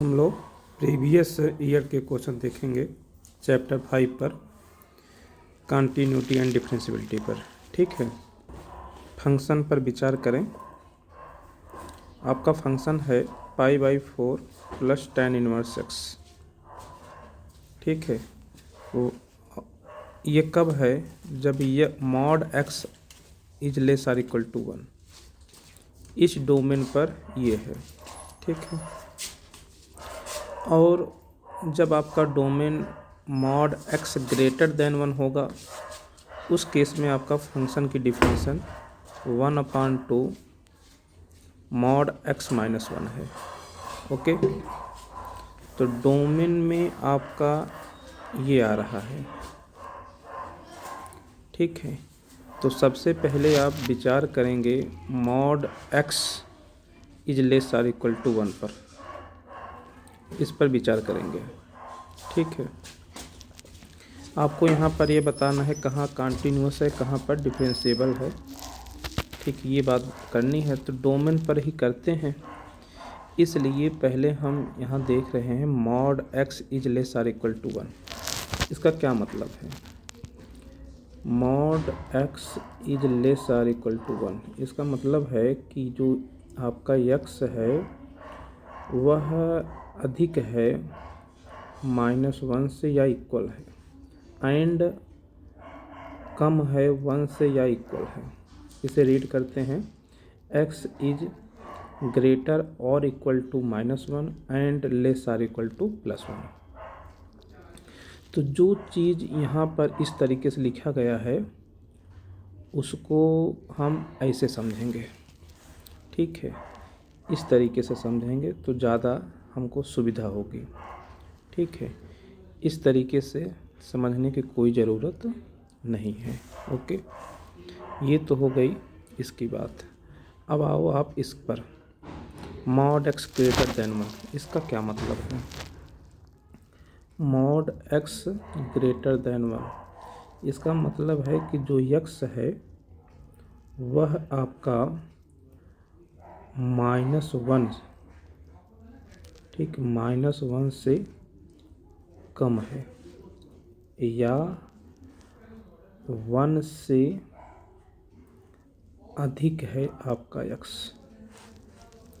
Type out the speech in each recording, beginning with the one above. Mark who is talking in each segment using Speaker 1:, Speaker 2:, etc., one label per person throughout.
Speaker 1: हम लोग previous year के क्वेश्चन देखेंगे चैप्टर 5 पर, कंटिन्यूटी एंड डिफरेंशियबिलिटी पर। ठीक है, फंक्शन पर विचार करें। आपका फंक्शन है π/4 प्लस tan इनवर्स x। ठीक है, वो ये कब है? जब ये mod x is less or equal to 1। इस डोमेन पर ये है। ठीक है, और जब आपका domain mod x greater than 1 होगा, उस केस में आपका फंक्शन की डिफिनेशन 1/2 मॉड x माइनस 1 है। ओके, तो डोमेन में आपका ये आ रहा है। ठीक है, तो सबसे पहले आप विचार करेंगे mod x is less or equal to 1 पर, इस पर विचार करेंगे। ठीक है, आपको यहाँ पर ये बताना है कहाँ कंटिन्यूअस है, कहाँ पर डिफरेंशिएबल है। ठीक, ये बात करनी है तो डोमेन पर ही करते हैं। इसलिए पहले हम यहाँ देख रहे हैं mod x is less or equal to 1। इसका क्या मतलब है? Mod x is less or equal to 1, इसका मतलब है कि जो आपका x है वह अधिक है -1 से या इक्वल है, एंड कम है 1 से या इक्वल है। इसे रीड करते हैं x इज ग्रेटर और equal to -1 and less or equal to +1। तो जो चीज़ यहाँ पर इस तरीके से लिखा गया है उसको हम ऐसे समझेंगे। ठीक है, इस तरीके से समझेंगे तो ज़्यादा हमको सुविधा होगी। ठीक है, इस तरीके से समझने की कोई ज़रूरत नहीं है। ओके, ये तो हो गई इसकी बात। अब आओ आप इस पर, मॉड x ग्रेटर देन 1, इसका क्या मतलब है? मॉड x ग्रेटर देन 1, इसका मतलब है कि जो x है वह आपका -1, ठीक, -1 से कम है या 1 से अधिक है आपका x।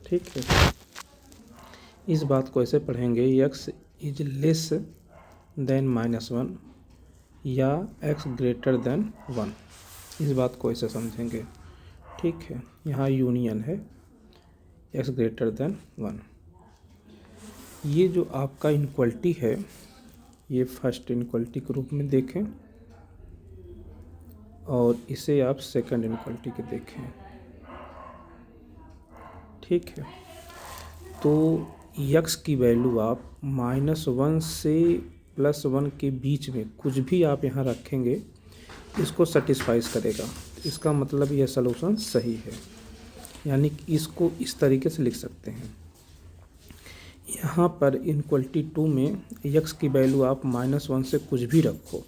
Speaker 1: ठीक है, इस बात को ऐसे पढ़ेंगे x इज लेस देन -1 या x ग्रेटर देन 1, इस बात को ऐसे समझेंगे। ठीक है, यहाँ यूनियन है x ग्रेटर देन 1। ये जो आपका इनक्वलिटी है ये फर्स्ट इनक्वलिटी के रूप में देखें और इसे आप सेकंड इनक्वलिटी के देखें। ठीक है, तो x की वैल्यू आप -1 से +1 के बीच में कुछ भी आप यहाँ रखेंगे इसको सेटिस्फाइज करेगा। इसका मतलब यह सलूशन सही है, यानी कि इसको इस तरीके से लिख सकते हैं। यहाँ पर इनक्वलिटी 2 में x की वैल्यू आप -1 से कुछ भी रखो,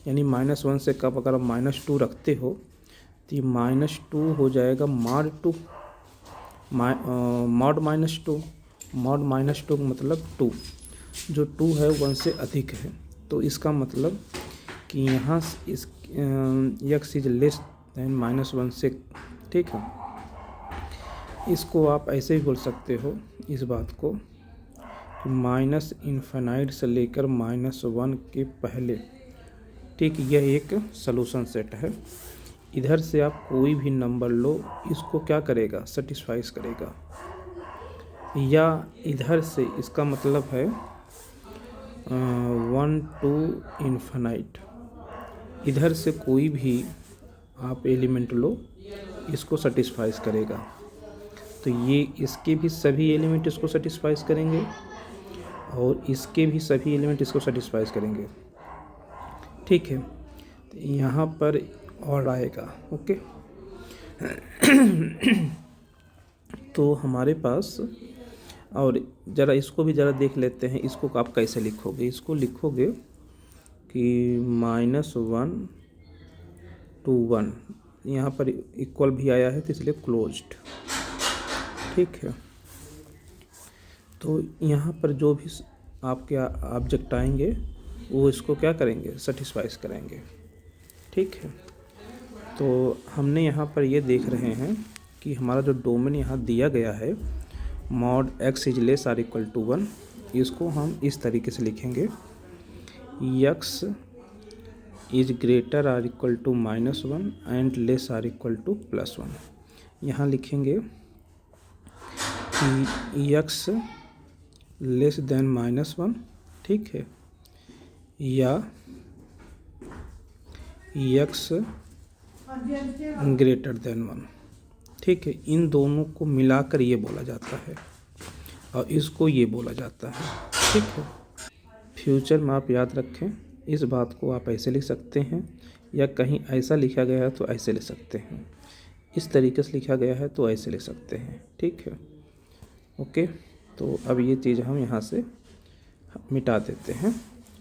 Speaker 1: यानी -1 से कब अगर आप -2 रखते हो तो ये -2 हो जाएगा मॉड 2, मॉड -2, मॉड -2 मतलब 2, जो 2 है 1 से अधिक है। तो इसका मतलब कि यहाँ इस x इज लेस देन -1 से। ठीक है, इसको आप ऐसे ही बोल सकते हो इस बात को, -∞ से लेकर -1 के पहले। ठीक, यह एक सलूशन सेट है। इधर से आप कोई भी नंबर लो, इसको क्या करेगा? सेटिस्फाइज करेगा। या इधर से इसका मतलब है 1 to ∞, इधर से कोई भी आप एलिमेंट लो इसको सेटिस्फाइज करेगा। तो ये इसके भी सभी एलिमेंट इसको सेटिस्फाइज करेंगे और इसके भी सभी एलिमेंट इसको सेटिस्फाइज करेंगे। ठीक है, तो यहाँ पर और आएगा। ओके, तो हमारे पास, और ज़रा इसको भी ज़रा देख लेते हैं। इसको आप कैसे लिखोगे? इसको लिखोगे कि -1 to 1, यहाँ पर इक्वल भी आया है तो इसलिए क्लोज्ड। ठीक है, तो यहाँ पर जो भी आपके ऑब्जेक्ट आएंगे वो इसको क्या करेंगे, सेटिस्फाइज करेंगे। ठीक है, तो हमने यहाँ पर ये देख रहे हैं कि हमारा जो डोमेन यहाँ दिया गया है mod x is less or equal to 1, इसको हम इस तरीके से लिखेंगे x is greater or equal to -1 and less or equal to +1। यहाँ लिखेंगे कि x लेस देन -1, ठीक है, या x ग्रेटर देन 1, ठीक है। इन दोनों को मिलाकर ये बोला जाता है और इसको ये बोला जाता है, ठीक है। फ्यूचर में आप याद रखें, इस बात को आप ऐसे लिख सकते हैं या कहीं ऐसा लिखा गया है तो ऐसे लिख सकते हैं, इस तरीके से लिखा गया है तो ऐसे लिख सकते हैं, ठीक है। ओके, तो अब ये चीज़ हम यहाँ से मिटा देते हैं,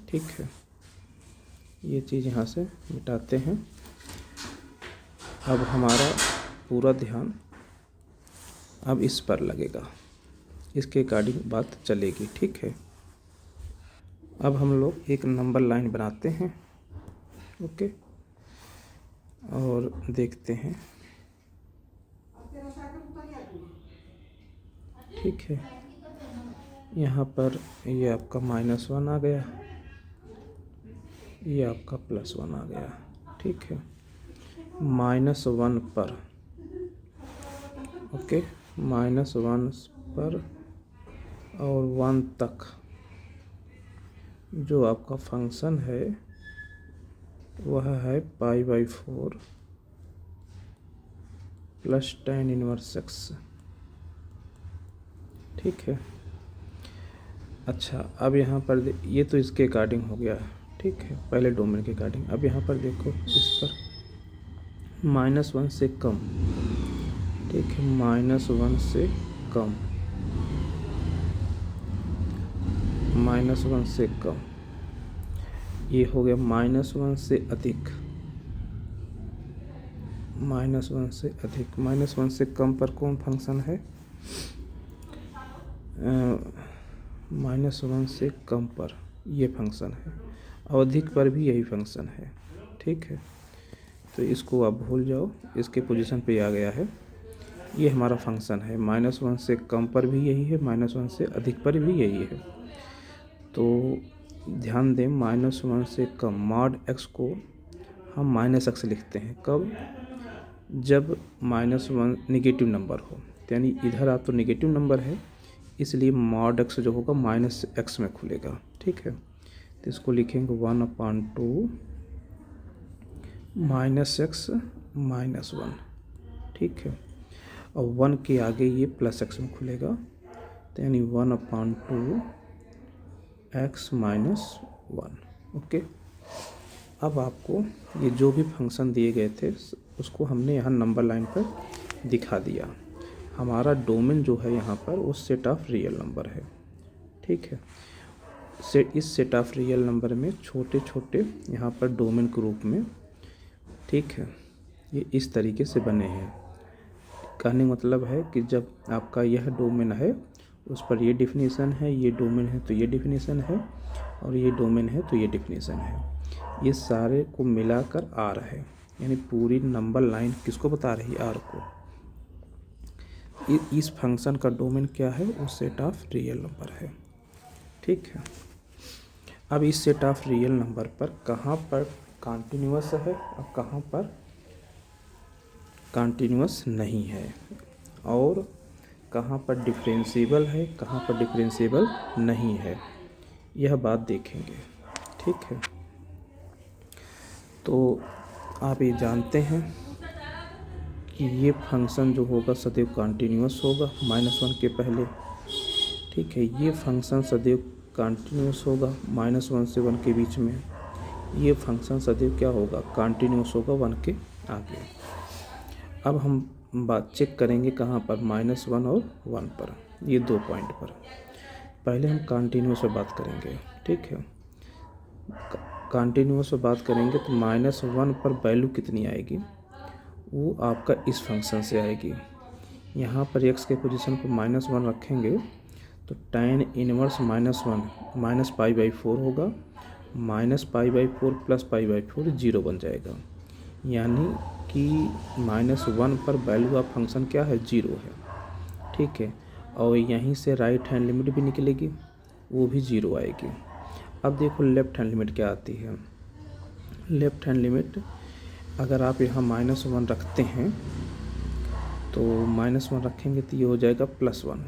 Speaker 1: ठीक है। ये चीज़ यहाँ से मिटाते हैं। अब हमारा पूरा ध्यान अब इस पर लगेगा, इसके अकॉर्डिंग बात चलेगी, ठीक है। अब हम लोग एक नंबर लाइन बनाते हैं, ओके, और देखते हैं, ठीक है। यहाँ पर ये आपका -1 आ गया, ये आपका +1 आ गया, ठीक है। -1 पर, ओके, -1 पर और 1 तक जो आपका फंक्शन है वह है π/4 + tan इनवर्स x, ठीक है। अच्छा, अब यहाँ पर ये तो इसके अकॉर्डिंग हो गया, ठीक है, पहले डोमेन के अकॉर्डिंग। अब यहाँ पर देखो, इस पर -1 से कम, ठीक है, -1 से कम, -1 से कम, ये हो गया -1 से अधिक, -1 से अधिक, -1 से कम पर कौन फंक्शन है, -1 से कम पर ये फंक्शन है, और अधिक पर भी यही फंक्शन है, ठीक है। तो इसको आप भूल जाओ, इसके पोजीशन पे आ गया है, ये हमारा फंक्शन है। -1 से कम पर भी यही है, -1 से अधिक पर भी यही है। तो ध्यान दें, -1 से कम मॉड x को हम -x लिखते हैं, कब, जब -1 नेगेटिव नंबर हो, यानी इधर आप तो नेगेटिव नंबर है, इसलिए मॉड x जो होगा -x में खुलेगा, ठीक है। तो इसको लिखेंगे 1/2 -x -1, ठीक है, और 1 के आगे ये +x में खुलेगा, तो यानी 1/2 x - 1, ओके। अब आपको ये जो भी फंक्शन दिए गए थे उसको हमने यहाँ नंबर लाइन पर दिखा दिया। हमारा डोमेन जो है यहाँ पर वो सेट ऑफ रियल नंबर है, ठीक है। इस सेट ऑफ रियल नंबर में छोटे छोटे यहाँ पर डोमेन के रूप में, ठीक है, ये इस तरीके से बने हैं। कहने मतलब है कि जब आपका यह डोमेन है उस पर ये डिफिनीसन है, ये डोमेन है तो ये डिफिनीसन है, और ये डोमेन है तो ये डिफिनीसन है, ये सारे को मिलाकर आर है, यानी पूरी नंबर लाइन किसको बता रही है, आर को। इस फंक्शन का डोमेन क्या है, वो सेट ऑफ रियल नंबर है, ठीक है। अब इस सेट ऑफ रियल नंबर पर कहाँ पर कॉन्टिन्यूअस है और कहाँ पर कॉन्टिन्यूअस नहीं है, और कहाँ पर डिफरेंशिएबल है, कहाँ पर डिफरेंशिएबल नहीं है, यह बात देखेंगे, ठीक है। तो आप ये जानते हैं कि ये फंक्शन जो होगा सदैव कॉन्टिन्यूअस होगा -1 के पहले, ठीक है। ये फंक्शन सदैव कॉन्टिन्यूअस होगा -1 से 1 के बीच में, ये फंक्शन सदैव क्या होगा, कॉन्टिन्यूअस होगा 1 के आगे। अब हम बात चेक करेंगे कहाँ पर, -1 और 1 पर, ये 2 पॉइंट पर। पहले हम कॉन्टिन्यूअस पर बात करेंगे, ठीक है। कॉन्टिन्यूअस पर बात करेंगे तो -1 पर वैल्यू कितनी आएगी, वो आपका इस फंक्शन से आएगी। यहाँ पर x के पोजीशन पर -1 रखेंगे तो tan inverse -1 minus pi by 4 होगा, minus pi by 4 plus pi by 4 0 बन जाएगा। यानी कि -1 पर वैल्यू ऑफ फंक्शन क्या है, 0 है। ठीक है, और यहीं से राइट हैंड लिमिट भी निकलेगी, वो भी 0 आएगी। अब देखो लेफ्ट हैंड लिमिट क्या आती है। लेफ्ट हैंड लिमिट अगर आप यहाँ -1 रखते हैं तो -1 रखेंगे तो ये हो जाएगा +1।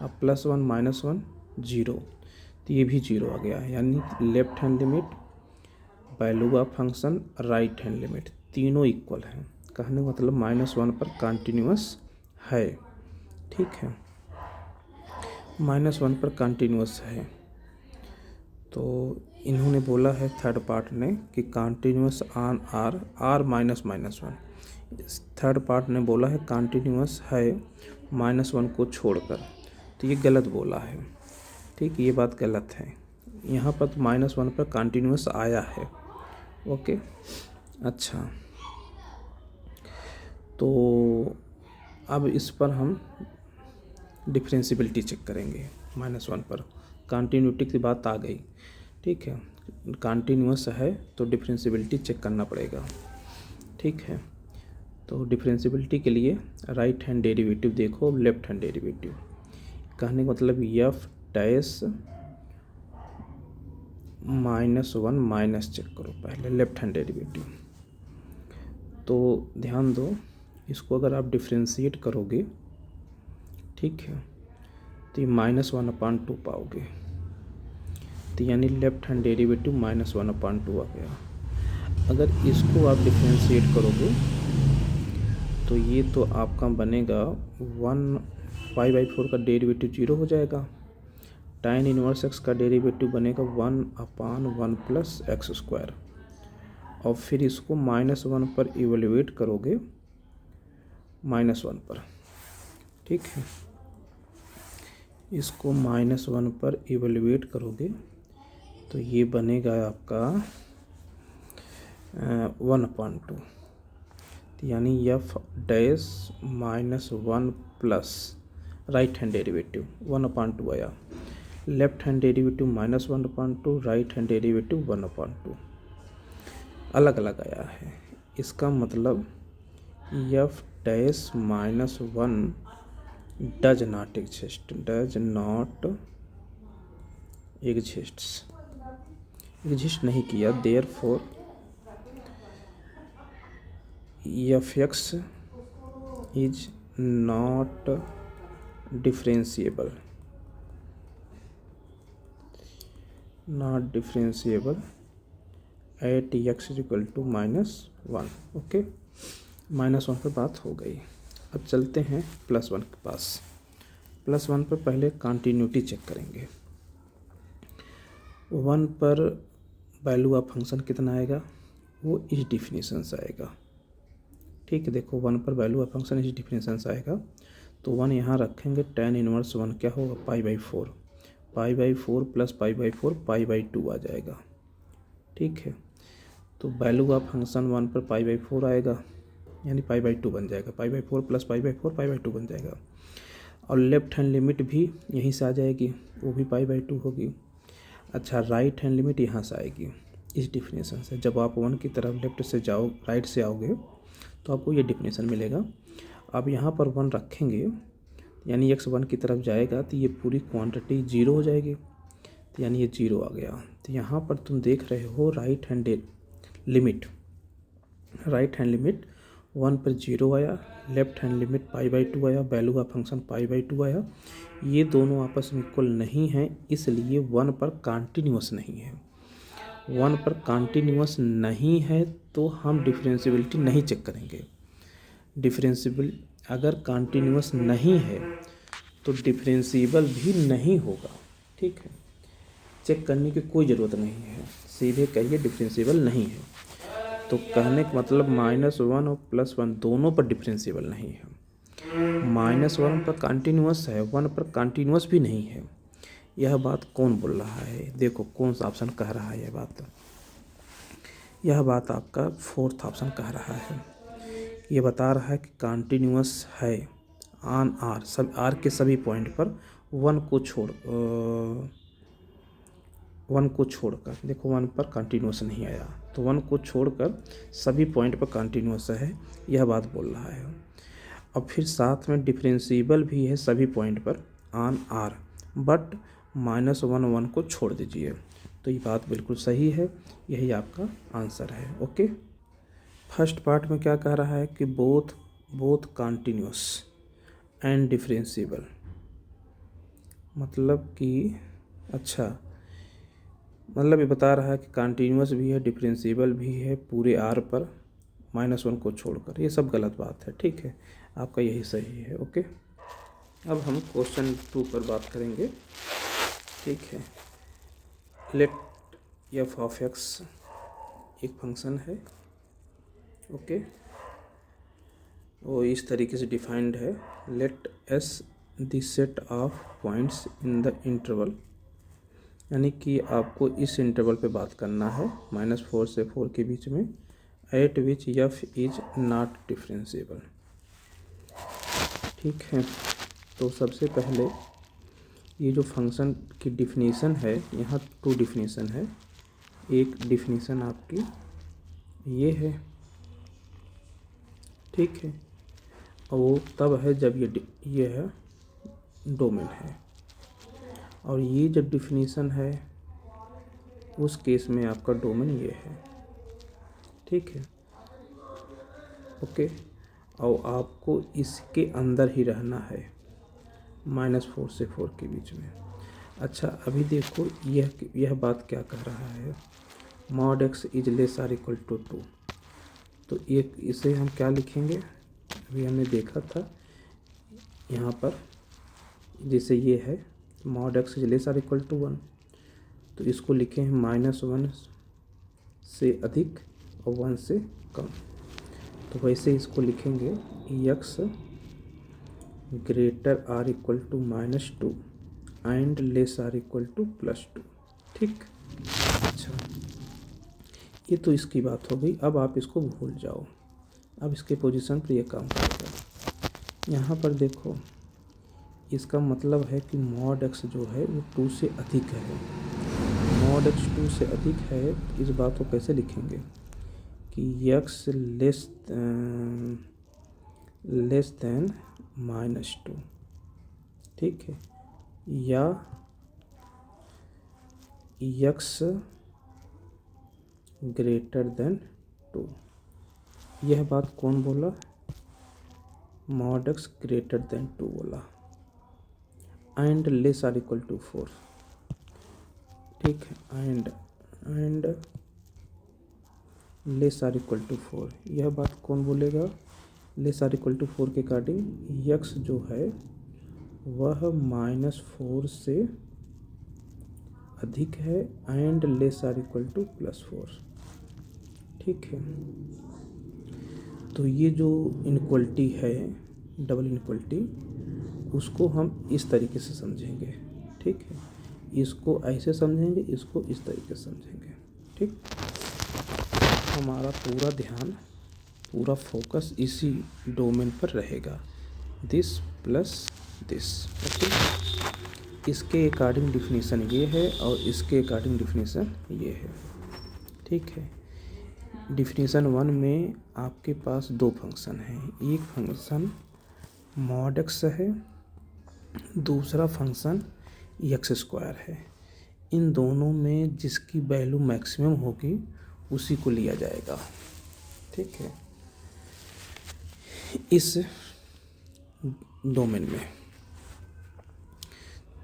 Speaker 1: अब +1 -1 0, तो ये भी 0 आ गया। यानी left hand limit, value of function, right hand limit तीनों इक्वल हैं। कहने का मतलब -1 पर कंटिन्यूअस है। ठीक है, -1 पर कंटिन्यूअस है। तो इन्होंने बोला है थर्ड पार्ट ने कि continuous on R -1। Third part ने बोला है कंटिन्यूअस है -1 को छोड़कर, तो ये गलत बोला है। ठीक, ये बात गलत है। यहाँ पर तो -1 पर कंटिन्यूअस आया है। ओके, अच्छा, तो अब इस पर हम डिफरेंशियबिलिटी चेक करेंगे। -1 पर कंटिन्यूटी की बात आ गई। ठीक है, कंटिन्यूअस है तो डिफरेंशियबिलिटी चेक करना पड़ेगा। ठीक है, तो डिफरेंशियबिलिटी के लिए राइट हैंड डेरिवेटिव देखो, लेफ्ट हैंड डेरिवेटिव। कहने का मतलब f डैश -1 माइनस चेक करो पहले लेफ्ट हैंड डेरिवेटिव। तो ध्यान दो, इसको अगर आप डिफ्रेंशिएट करोगे, ठीक है, तो ये -1/2 पाओगे। तो यानी लेफ्ट हैंड डेरिवेटिव -1/2 आ गया। अगर इसको आप डिफ्रेंशिएट करोगे तो ये तो आपका बनेगा 1 पाई/4 का डेरिवेटिव 0 हो जाएगा। tan इनवर्स x का डेरिवेटिव बनेगा 1/1 प्लस x²। और फिर इसको -1 पर इवेल्युएट करोगे, -1 पर। ठीक है, इसको -1 पर इवेल्युएट करोगे तो ये बनेगा आपका 1/2। यानी f dash -1 plus right hand derivative 1/2 आया। Left hand derivative -1/2, right hand derivative 1/2 अलग अलग आया है। इसका मतलब f dash -1 does not exist, exist नहीं किया। Therefore f(x) is not differentiable, at x = -1। Okay, -1 पर बात हो गई। अब चलते हैं +1 के पास। +1 पर पहले कंटिन्यूटी चेक करेंगे। 1 पर वैल्यू ऑफ फंक्शन कितना आएगा, वो इस डिफिनीशन से आएगा। ठीक है, देखो 1 पर वैल्यू ऑफ फंक्शन इस डिफिनीशन से आएगा। तो 1 यहाँ रखेंगे, tan इनवर्स 1 क्या होगा, पाई/4 प्लस पाई/4 पाई/2 आ जाएगा। ठीक है, तो वैल्यू ऑफ फंक्शन 1 पर पाई/4 आएगा, यानी पाई/2 बन जाएगा। पाई/4 प्लस पाई/4 पाई/2 बन जाएगा। और लेफ्ट हैंड लिमिट भी यहीं से आ जाएगी, वो भी पाई/2 होगी। अच्छा, राइट हैंड लिमिट यहाँ से आएगी इस डिफिनेशन से। जब आप 1 की तरफ लेफ्ट से जाओ, राइट से आओगे, तो आपको ये डिफिनेशन मिलेगा। अब यहाँ पर 1 रखेंगे, यानी x 1 की तरफ जाएगा तो ये पूरी क्वांटिटी 0 हो जाएगी। तो यानी ये 0 आ गया। तो यहाँ पर तुम देख रहे हो राइट हैंड लिमिट 1 पर 0 आया, लेफ्ट हैंड लिमिट पाई/2 आया, वैल्यू ऑफ फंक्शन पाई/2 आया। ये दोनों आपस में इक्वल नहीं हैं, इसलिए 1 पर कंटिन्यूअस नहीं है। 1 पर कंटिन्यूअस नहीं है तो हम डिफरेंशियबिलिटी नहीं चेक करेंगे। डिफरेंशियबल अगर कंटिन्यूअस नहीं है तो डिफरेंशिएबल भी नहीं होगा। ठीक है, चेक करने की कोई ज़रूरत नहीं है, सीधे कहिए डिफरेंशिएबल नहीं है। तो कहने का मतलब -1 और +1 दोनों पर डिफरेंशिएबल नहीं है। -1 पर कंटिन्यूअस है, 1 पर कंटिन्यूअस भी नहीं है। यह बात कौन बोल रहा है, देखो कौन सा ऑप्शन कह रहा है यह बात आपका 4th ऑप्शन कह रहा है। ये बता रहा है कि कंटिन्यूअस है ऑन आर, सब आर के सभी पॉइंट पर वन को छोड़कर, देखो 1 पर कंटिन्यूस नहीं आया, तो 1 को छोड़कर सभी पॉइंट पर कंटिन्यूस है, यह बात बोल रहा है। अब फिर साथ में डिफरेंशिएबल भी है सभी पॉइंट पर ऑन आर, बट -1 को छोड़ दीजिए, तो ये बात बिल्कुल सही है, यही आपका आंसर है। ओके, फर्स्ट पार्ट में क्या कह रहा है कि बोथ कंटिन्यूस एंड डिफरेंशिएबल, मतलब कि अच्छा, मतलब ये बता रहा है कि कंटिन्यूस भी है, डिफरेंशिएबल भी है पूरे आर पर -1 को छोड़कर, ये सब गलत बात है। ठीक है, आपका यही सही है। ओके, अब हम क्वेश्चन 2 पर बात करेंगे। ठीक है, लेट एफ ऑफ एक्स एक फंक्शन है। ओके, वो इस तरीके से डिफाइंड है, let S the set of points in the interval, यानी कि आपको इस इंटरवल पे बात करना है -4 से 4 के बीच में, eight which F is not differentiable. ठीक है, तो सबसे पहले ये जो फंक्शन की डिफिनीसन है, यहाँ 2 डिफिनीसन है। एक डिफिनीसन आपकी ये है, ठीक है, और वो तब है जब ये है डोमेन है, और ये जब डिफिनीसन है उस केस में आपका डोमेन ये है। ठीक है, ओके, और आपको इसके अंदर ही रहना है -4 से 4 के बीच में। अच्छा, अभी देखो यह बात क्या कह रहा है, mod x is less or equal to 2, तो एक इसे हम क्या लिखेंगे, अभी हमने देखा था यहाँ पर, जैसे ये है mod x is less or equal to 1, तो इसको लिखे हैं -1 से अधिक और 1 से कम, तो वैसे इसको लिखेंगे x greater or equal to -2 and less or equal to +2। ठीक, अच्छा, ये तो इसकी बात हो गई। अब आप इसको भूल जाओ, अब इसके पोजीशन पर ये काम करेगा। यहाँ पर देखो, इसका मतलब है कि मॉड एक्स जो है वो 2 से अधिक है, मॉड एक्स 2 से अधिक है, तो इस बात को कैसे लिखेंगे कि एक्स लेस देन -2, ठीक है, या एक्स ग्रेटर देन 2। यह बात कौन बोला, मॉड एक्स ग्रेटर देन 2 बोला, and less or equal to 4। ठीक है, and less or equal to 4, यह बात कौन बोलेगा, लेस आर इक्वल टू 4 के अकॉर्डिंग एक्स जो है वह -4 से अधिक है and less or equal to +4। ठीक है, तो ये जो इनक्वलिटी है, डबल इनक्वलिटी, उसको हम इस तरीके से समझेंगे। ठीक है, इसको ऐसे समझेंगे, इसको इस तरीके से समझेंगे। ठीक, हमारा पूरा ध्यान, पूरा फोकस इसी डोमेन पर रहेगा, दिस प्लस दिस। ओके, इसके अकॉर्डिंग डिफिनीसन ये है और इसके अकॉर्डिंग डिफिनीसन ये है। ठीक है, डिफिनीसन 1 में आपके पास 2 फंक्शन हैं, एक फंक्शन मॉड एक्स है, दूसरा फंक्शन x² है। इन दोनों में जिसकी वैल्यू मैक्सिमम होगी उसी को लिया जाएगा। ठीक है, इस डोमेन में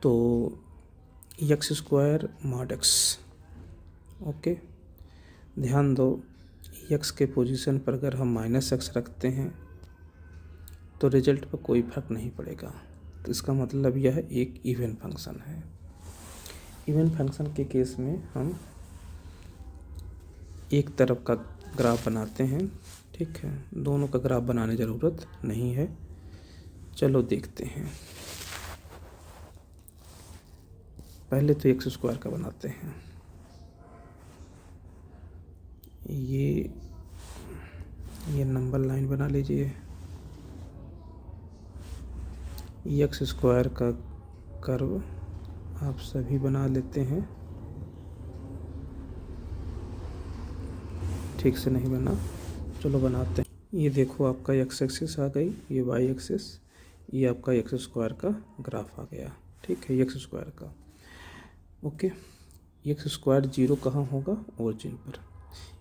Speaker 1: तो x² मॉड एक्स। ओके, ध्यान दो, x के पोजीशन पर अगर हम -x रखते हैं तो रिजल्ट पर कोई फर्क नहीं पड़ेगा, तो इसका मतलब यह एक इवन फंक्शन है। इवन फंक्शन के केस में हम एक तरफ का ग्राफ बनाते हैं। ठीक है, दोनों का ग्राफ बनाने की ज़रूरत नहीं है। चलो देखते हैं, पहले तो x² का बनाते हैं। ये नंबर लाइन बना लीजिए, x² का कर्व आप सभी बना लेते हैं। ठीक से नहीं बना, चलो बनाते हैं। ये देखो आपका एक्स एक्सिस आ गई, ये वाई एक्सिस, ये आपका एक्स स्क्वायर का ग्राफ आ गया। ठीक है, एक्स स्क्वायर का। ओके, एक्स स्क्वायर 0 कहाँ होगा? ओरिजिन पर,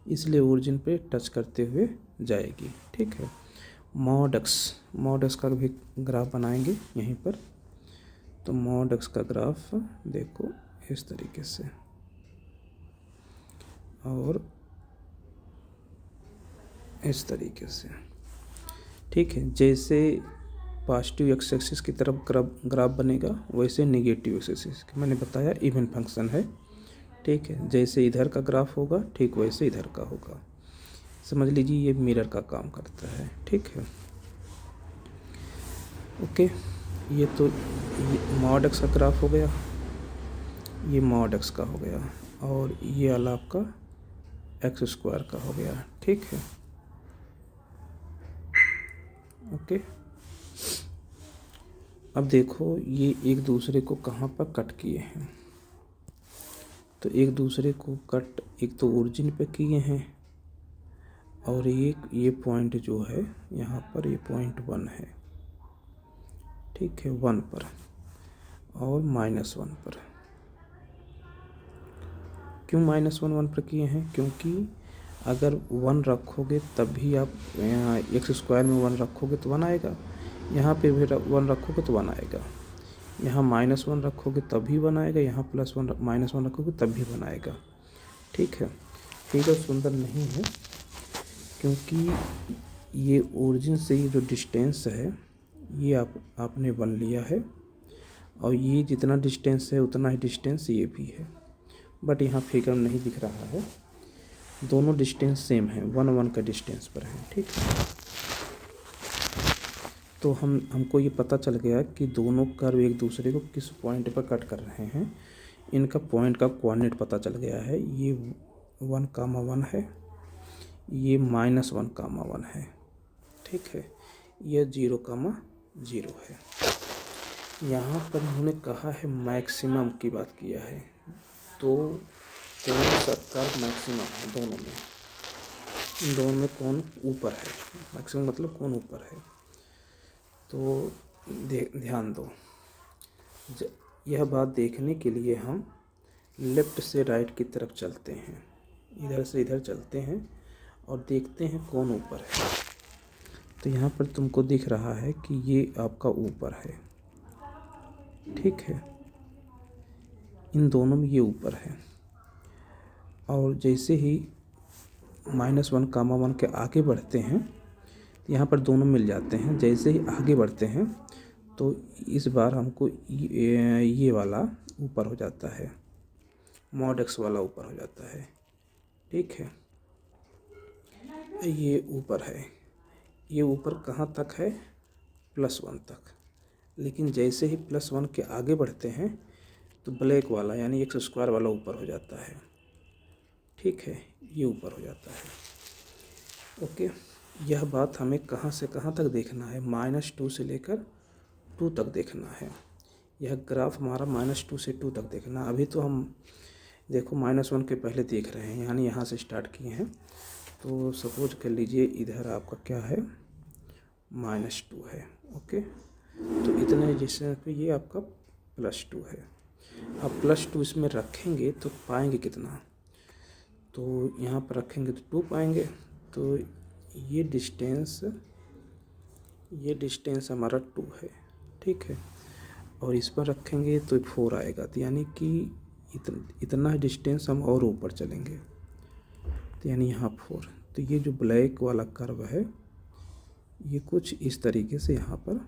Speaker 1: इसलिए ओरिजिन पे टच करते हुए जाएगी। ठीक है, मॉड एक्स का भी ग्राफ बनाएंगे यहीं पर। तो मॉड एक्स का ग्राफ देखो इस तरीके से, और इस तरीके से। ठीक है, जैसे पॉजिटिव एक्स एक्सिस की तरफ ग्राफ बनेगा, वैसे नेगेटिव एक्स एक्सिस, मैंने बताया इवन फंक्शन है। ठीक है, जैसे इधर का ग्राफ होगा ठीक वैसे इधर का होगा। समझ लीजिए ये मिरर का काम करता है। ठीक है, ओके, ये तो मॉड एक्स का ग्राफ हो गया, ये मॉड एक्स का हो गया, और ये वाला आपका एक्स स्क्वायर का हो गया। ठीक है, ओके। अब देखो ये एक दूसरे को कहाँ पर कट किए हैं, तो एक दूसरे को कट एक तो ओरिजिन पे किए हैं, और ये पॉइंट जो है यहाँ पर, ये पॉइंट 1 है। ठीक है, 1 पर और -1 पर। क्यों -1 पर किए हैं? क्योंकि अगर 1 रखोगे तब भी आप एक्स स्क्वायर में 1 रखोगे तो 1 आएगा, यहाँ पे भी 1 रखोगे तो 1 आएगा, यहाँ -1 रखोगे तब भी 1 आएगा, यहाँ -1 रखोगे तब भी 1 आएगा। ठीक है, फिगर सुंदर नहीं है क्योंकि ये ओरिजिन से ही जो डिस्टेंस है ये आपने 1 लिया है, और ये जितना डिस्टेंस है उतना ही डिस्टेंस ये भी है, बट यहाँ फिगर नहीं दिख रहा है। दोनों डिस्टेंस सेम है, 1 का डिस्टेंस पर है। ठीक है, तो हमको ये पता चल गया कि दोनों कर्व एक दूसरे को किस पॉइंट पर कट कर रहे हैं। इनका पॉइंट का कोऑर्डिनेट पता चल गया है, ये 1,1 है, ये -1,1 है। ठीक है, यह 0,0 है। यहाँ पर उन्होंने कहा है मैक्सिमम की बात किया है, तो कौन सा कर्व मैक्सिमम है? दोनों में कौन ऊपर है? मैक्सिमम मतलब कौन ऊपर है। तो ध्यान दो, यह बात देखने के लिए हम लेफ़्ट से राइट की तरफ चलते हैं, इधर से इधर चलते हैं और देखते हैं कौन ऊपर है। तो यहाँ पर तुमको दिख रहा है कि ये आपका ऊपर है। ठीक है, इन दोनों में ये ऊपर है, और जैसे ही -1,1 के आगे बढ़ते हैं यहाँ पर दोनों मिल जाते हैं। जैसे ही आगे बढ़ते हैं तो इस बार हमको ये वाला ऊपर हो जाता है, मॉड एक्स वाला ऊपर हो जाता है। ठीक है, ये ऊपर है, ये ऊपर कहाँ तक है? +1 तक। लेकिन जैसे ही +1 के आगे बढ़ते हैं तो ब्लैक वाला यानी एक्स स्क्वायर वाला ऊपर हो जाता है। ठीक है, ये ऊपर हो जाता है। ओके, यह बात हमें कहाँ से कहाँ तक देखना है? -2 से लेकर 2 तक देखना है। यह ग्राफ हमारा -2 से 2 तक देखना। अभी तो हम देखो -1 के पहले देख रहे हैं, यानी यहाँ से स्टार्ट किए हैं। तो सपोज कर लीजिए इधर आपका क्या है? -2 है। ओके, तो इतने डिस्टेंस पे ये आपका +2 है। अब +2 इसमें रखेंगे तो पाएंगे कितना? तो यहाँ पर रखेंगे तो 2 पाएंगे। तो ये डिस्टेंस हमारा 2 है। ठीक है, और इस पर रखेंगे तो 4 आएगा, तो यानी कि इतना डिस्टेंस हम और ऊपर चलेंगे, तो यानी यहाँ 4। तो ये जो ब्लैक वाला कर्व है ये कुछ इस तरीके से यहाँ पर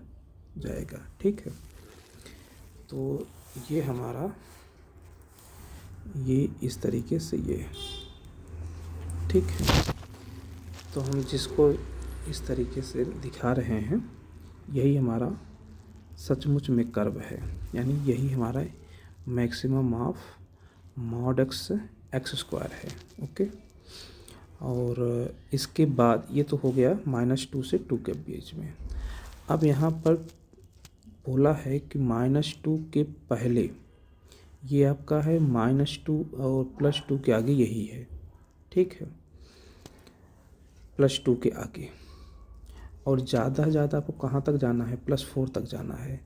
Speaker 1: जाएगा। ठीक है, तो ये हमारा ये इस तरीके से ये। ठीक है, तो हम जिसको इस तरीके से दिखा रहे हैं यही हमारा सचमुच में कर्व है, यानी यही हमारा maximum of mod x square है। ओके, और इसके बाद ये तो हो गया -2 से 2 के बीच में। अब यहाँ पर बोला है कि -2 के पहले ये आपका है -2 और +2 के आगे यही है, ठीक है, +2 के आगे। और ज़्यादा से ज़्यादा आपको कहाँ तक जाना है, +4 तक जाना है,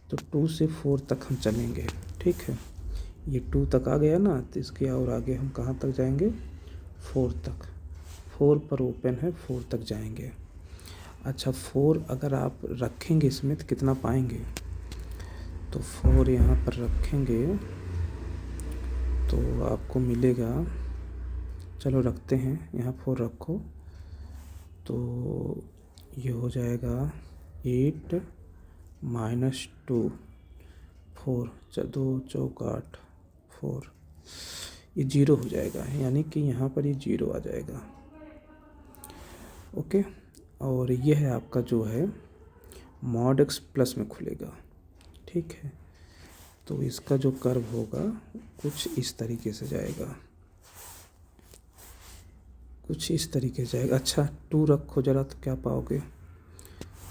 Speaker 1: तो 2 से 4 तक हम चलेंगे, ठीक है। ये 2 तक आ गया ना, तो इसके और आगे हम कहाँ तक जाएंगे, 4 तक। 4 पर ओपन है, 4 तक जाएंगे। अच्छा 4 अगर आप रखेंगे इसमें तो कितना पाएंगे, तो 4 यहाँ पर रखेंगे तो आपको मिलेगा, चलो रखते हैं यहाँ 4 रखो, तो ये हो जाएगा 8 - 2 4 2 चौक 8 4, ये 0 हो जाएगा, यानी कि यहाँ पर ये 0 आ जाएगा। ओके, और ये है आपका जो है mod x प्लस में खुलेगा, ठीक है। तो इसका जो कर्व होगा कुछ इस तरीके से जाएगा, कुछ इस तरीके से जाएगा। अच्छा 2 रखो ज़रा, तो क्या पाओगे,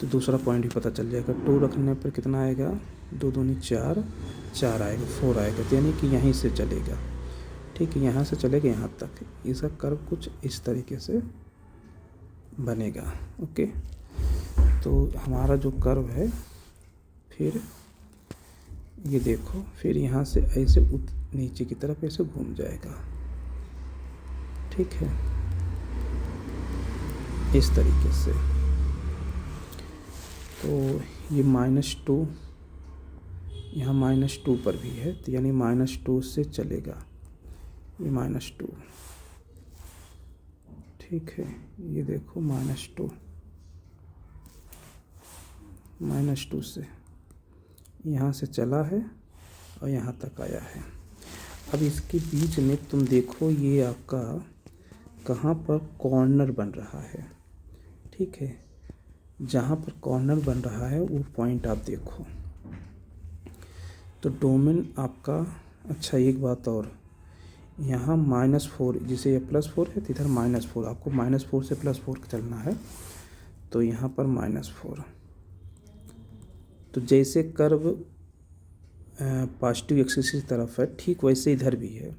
Speaker 1: तो दूसरा पॉइंट भी पता चल जाएगा। 2 रखने पर कितना आएगा, 2 दूनी 4 4 आएगा, 4 आएगा, तो यानी कि यहीं से चलेगा, ठीक है, यहाँ से चलेगा यहाँ तक। इसका कर्व कुछ इस तरीके से बनेगा। ओके, तो हमारा जो कर्व है, फिर ये देखो, फिर यहाँ से ऐसे नीचे की तरफ ऐसे घूम जाएगा, ठीक है, इस तरीके से। तो ये -2 यहाँ -2 पर भी है, तो यानी -2 से चलेगा, ये -2, ठीक है, ये देखो -2 से यहाँ से चला है और यहाँ तक आया है। अब इसके बीच में तुम देखो, ये आपका कहाँ पर कॉर्नर बन रहा है, ठीक है, जहाँ पर कॉर्नर बन रहा है वो पॉइंट आप देखो, तो डोमेन आपका। अच्छा एक बात और, यहाँ -4, जिसे ये +4 है, तो इधर -4, आपको -4 से +4 चलना है, तो यहाँ पर -4। तो जैसे कर्व पॉजिटिव एक्सिस की तरफ है, ठीक वैसे इधर भी है,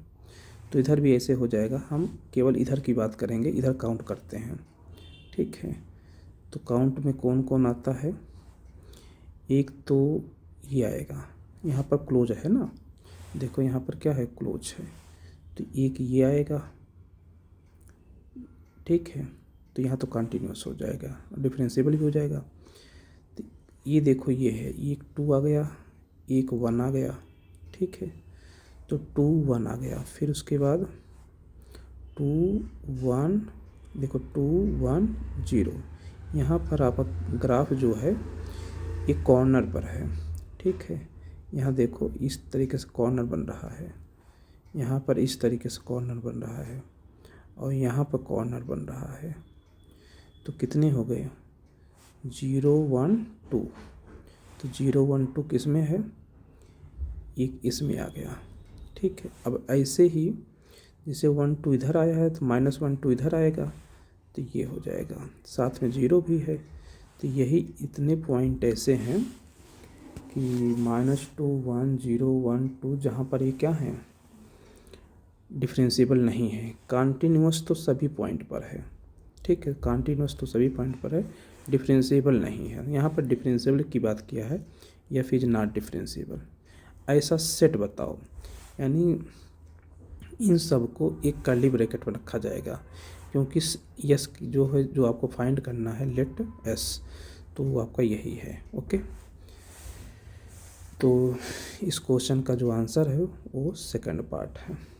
Speaker 1: तो इधर भी ऐसे हो जाएगा। हम केवल इधर की बात करेंगे, इधर काउंट करते हैं, ठीक है। तो काउंट में कौन कौन आता है, एक तो ये आएगा, यहाँ पर क्लोज है ना, देखो यहाँ पर क्या है, क्लोज है, तो एक ये आएगा, ठीक है, तो यहाँ तो कंटिन्यूस हो जाएगा, डिफरेंशिएबल भी हो जाएगा। तो ये देखो ये है, एक 2 आ गया, एक 1 आ गया, ठीक है, तो 2 1 आ गया, फिर उसके बाद 2 1, देखो 2 1 0, यहाँ पर आप ग्राफ जो है एक कॉर्नर पर है, ठीक है, यहाँ देखो इस तरीके से कॉर्नर बन रहा है, यहाँ पर इस तरीके से कॉर्नर बन रहा है, और यहाँ पर कॉर्नर बन रहा है। तो कितने हो गए, 0 1 2, तो 0 1 2 किस में है, एक इसमें आ गया, ठीक है। अब ऐसे ही जैसे 1 2 इधर आया है, तो -1 2 इधर आएगा, तो ये हो जाएगा, साथ में 0 भी है। तो यही इतने पॉइंट ऐसे हैं कि -2 1 0 1 2, जहाँ पर ये क्या है, डिफरेंशिएबल नहीं है। कंटिन्यूअस तो सभी पॉइंट पर है, ठीक है, कंटिन्यूअस तो सभी पॉइंट पर है, डिफरेंशिएबल नहीं है। यहाँ पर डिफरेंशिएबल की बात किया है, या फिर नॉट डिफरेंशिएबल, ऐसा सेट बताओ, यानी इन सब को एक कर्ली ब्रैकेट में रखा जाएगा, क्योंकि यस जो है, जो आपको फाइंड करना है, लेट एस, तो वो आपका यही है। ओके, तो इस क्वेश्चन का जो आंसर है वो सेकंड पार्ट है।